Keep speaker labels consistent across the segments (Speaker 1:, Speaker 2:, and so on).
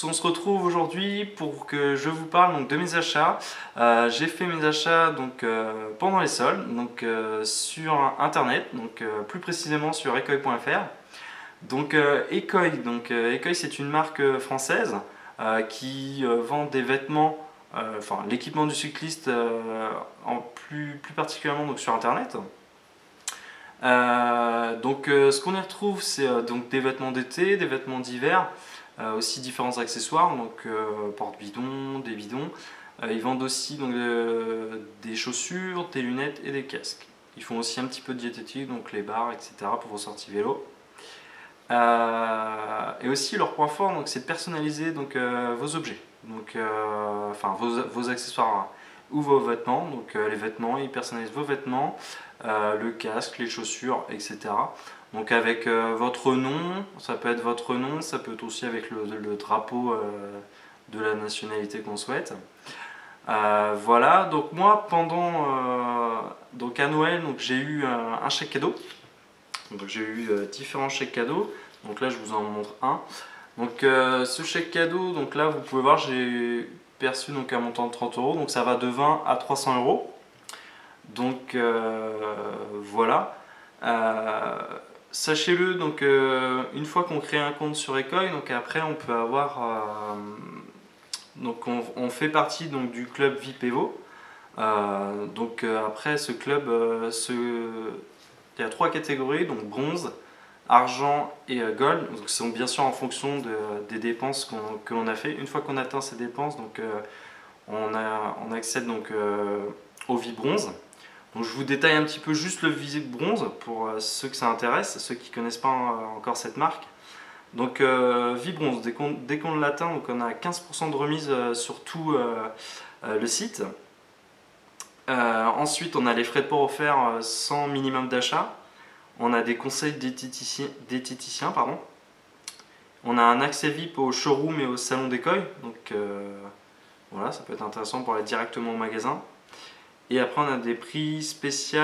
Speaker 1: on se retrouve aujourd'hui pour que je vous parle donc, de mes achats. J'ai fait mes achats donc, pendant les soldes, donc, sur internet, donc, plus précisément sur ecoy.fr. Donc Ecoy, c'est une marque française qui vend des vêtements, enfin l'équipement du cycliste plus particulièrement donc, sur internet. Ce qu'on y retrouve, c'est donc des vêtements d'été, des vêtements d'hiver, aussi différents accessoires, donc porte-bidons, des bidons. Ils vendent aussi donc, des chaussures, des lunettes et des casques. Ils font aussi un petit peu de diététique, donc les bars, etc. pour vos sorties vélo. Et aussi leur point fort, c'est de personnaliser donc, vos objets, donc, enfin vos accessoires ou vos vêtements. Donc les vêtements, ils personnalisent vos vêtements, le casque, les chaussures, etc. Donc avec votre nom, ça peut être votre nom, ça peut être aussi avec le drapeau de la nationalité qu'on souhaite. Voilà, donc moi pendant donc à Noël, j'ai eu un chèque cadeau. Donc j'ai eu différents chèques cadeaux. Donc là je vous en montre un. Donc ce chèque cadeau, donc là vous pouvez voir, j'ai perçu donc un montant de 30 €. Donc ça va de 20 à 300 €. Donc voilà. Sachez-le, donc une fois qu'on crée un compte sur Ecoy, donc après on peut avoir donc on fait partie donc du club VIP Evo. Après ce club, il y a 3 catégories, donc bronze, argent et gold. Donc ce sont bien sûr en fonction des dépenses que l'on a fait. Une fois qu'on atteint ces dépenses, donc on accède donc au VIP bronze. Donc je vous détaille un petit peu juste le VIP bronze pour ceux que ça intéresse, ceux qui ne connaissent pas encore cette marque. Donc VIP bronze, dès qu'on l'atteint, donc on a 15% de remise sur tout le site. Ensuite on a les frais de port offerts sans minimum d'achat. On a des conseils diététiciens, pardon. On a un accès VIP au showroom et au salon d'Ecoy. Donc voilà, ça peut être intéressant pour aller directement au magasin. Et après on a des prix spéciaux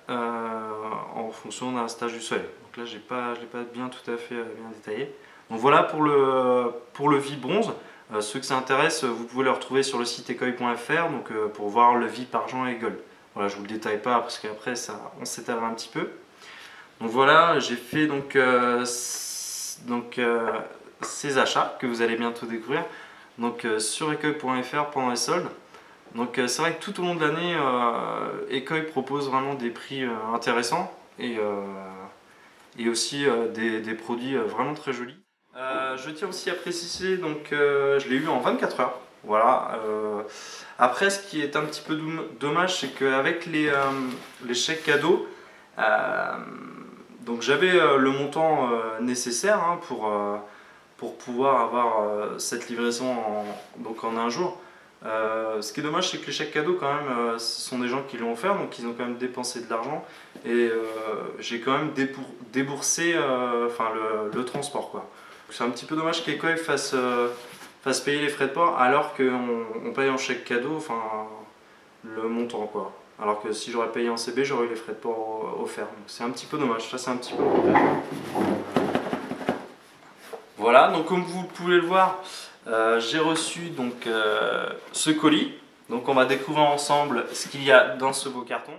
Speaker 1: en fonction d'un stage du soleil. Donc là je l'ai pas bien tout à fait bien détaillé. Donc voilà pour le VIP bronze. Ceux que ça intéresse, vous pouvez le retrouver sur le site ecoy.fr donc pour voir le VIP argent et gold. Voilà, je vous le détaille pas parce qu'après on s'étalera un petit peu. Donc voilà, j'ai fait donc, ces achats que vous allez bientôt découvrir donc, sur ecoy.fr pendant les soldes. Donc c'est vrai que tout au long de l'année, Ecoy propose vraiment des prix intéressants et aussi des produits vraiment très jolis. Je tiens aussi à préciser, donc je l'ai eu en 24 heures. Voilà. Après, ce qui est un petit peu dommage, c'est qu'avec les chèques cadeaux, donc j'avais le montant nécessaire hein, pour pouvoir avoir cette livraison en un jour. Ce qui est dommage, c'est que les chèques cadeaux, quand même, ce sont des gens qui l'ont offert, donc ils ont quand même dépensé de l'argent. Et j'ai quand même déboursé le transport, quoi. C'est un petit peu dommage qu'Ecoy fasse payer les frais de port alors qu'on paye en chèque cadeau le montant, quoi. Alors que si j'aurais payé en CB, j'aurais eu les frais de port offerts. C'est un petit peu dommage, ça c'est un petit peu regret. Voilà, donc comme vous pouvez le voir, j'ai reçu donc ce colis. Donc on va découvrir ensemble ce qu'il y a dans ce beau carton.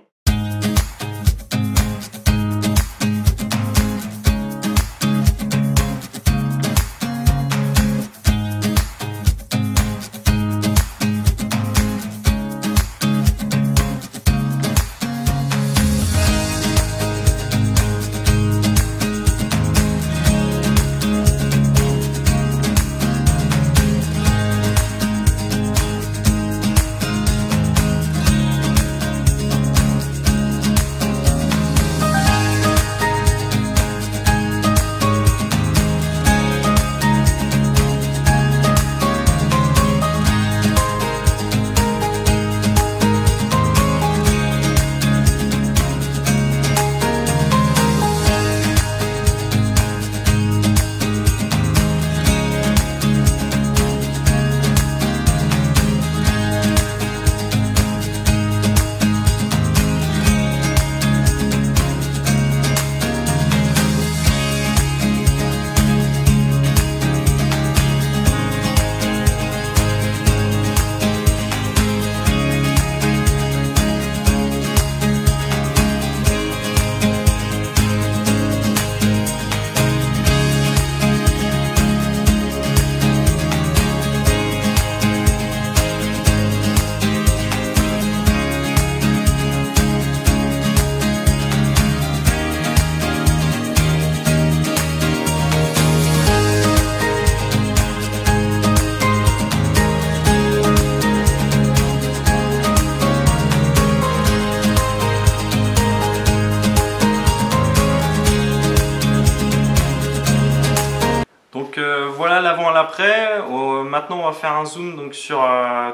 Speaker 1: maintenant on va faire un zoom donc, sur,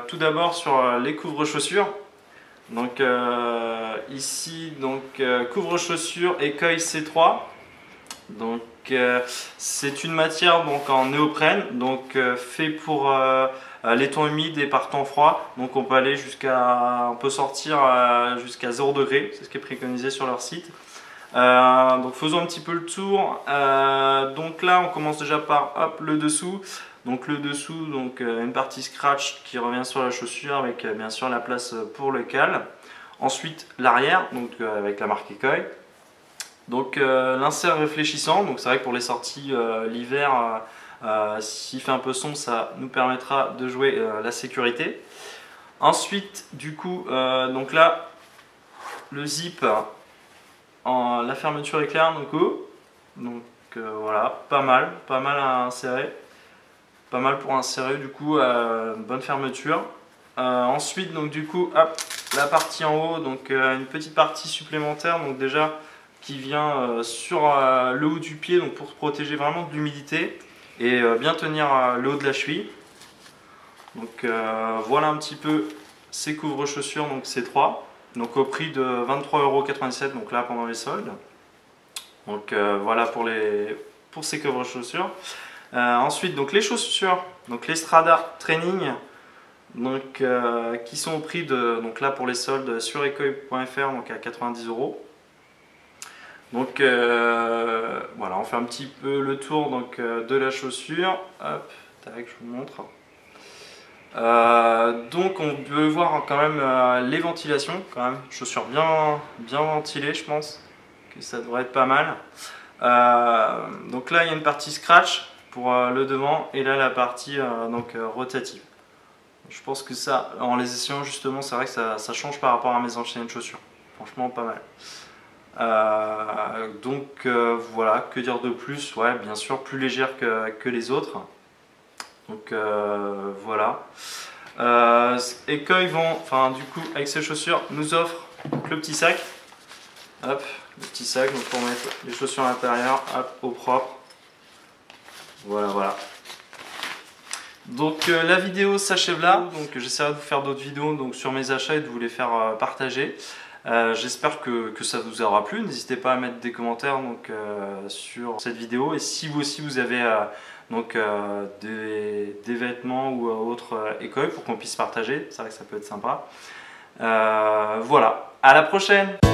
Speaker 1: tout d'abord sur les couvre-chaussures. Donc ici, couvre-chaussures Ecueil C3. Donc c'est une matière donc, en néoprène, donc fait pour les temps humides et par temps froid. Donc on peut sortir jusqu'à 0 degré, c'est ce qui est préconisé sur leur site. Donc faisons un petit peu le tour. Donc là on commence déjà par le dessous. Donc le dessous, une partie scratch qui revient sur la chaussure avec bien sûr la place pour le cal. Ensuite l'arrière, donc avec la marque Ecueil. Donc l'insert réfléchissant, donc c'est vrai que pour les sorties l'hiver, s'il fait un peu sombre, ça nous permettra de jouer la sécurité. Ensuite, du coup, donc là, le zip, la fermeture éclair, donc voilà, pas mal à insérer, pas mal pour insérer du coup, bonne fermeture. Ensuite, donc du coup, hop, la partie en haut, donc une petite partie supplémentaire, donc déjà qui vient sur le haut du pied, donc pour se protéger vraiment de l'humidité et bien tenir le haut de la cheville. Donc voilà un petit peu ces couvre-chaussures, donc ces trois, donc au prix de 23,97 €, donc là pendant les soldes. Donc voilà pour ces couvre-chaussures. Ensuite donc les chaussures, donc les Strada Training, donc qui sont au prix de, donc là pour les soldes sur ecueil.fr, donc à 90 €. Donc voilà, on fait un petit peu le tour donc, de la chaussure. Hop, tac, je vous montre. Donc on peut voir quand même les ventilations, quand même, chaussures bien ventilées, je pense que ça devrait être pas mal. Donc là il y a une partie scratch pour le devant et là la partie rotative. Je pense que ça, en les essayant justement, c'est vrai que ça change par rapport à mes anciennes chaussures. Franchement pas mal. Voilà, que dire de plus? Ouais, bien sûr, plus légère que les autres. Donc voilà. Ecueil du coup, avec ces chaussures, nous offre le petit sac. Hop, le petit sac donc pour mettre les chaussures à l'intérieur, hop, au propre. Voilà. Donc la vidéo s'achève là. Donc j'essaierai de vous faire d'autres vidéos donc, sur mes achats et de vous les faire partager. J'espère que ça vous aura plu. N'hésitez pas à mettre des commentaires sur cette vidéo. Et si vous aussi vous avez des vêtements ou autres Ecueil pour qu'on puisse partager, c'est vrai que ça peut être sympa. Voilà, à la prochaine!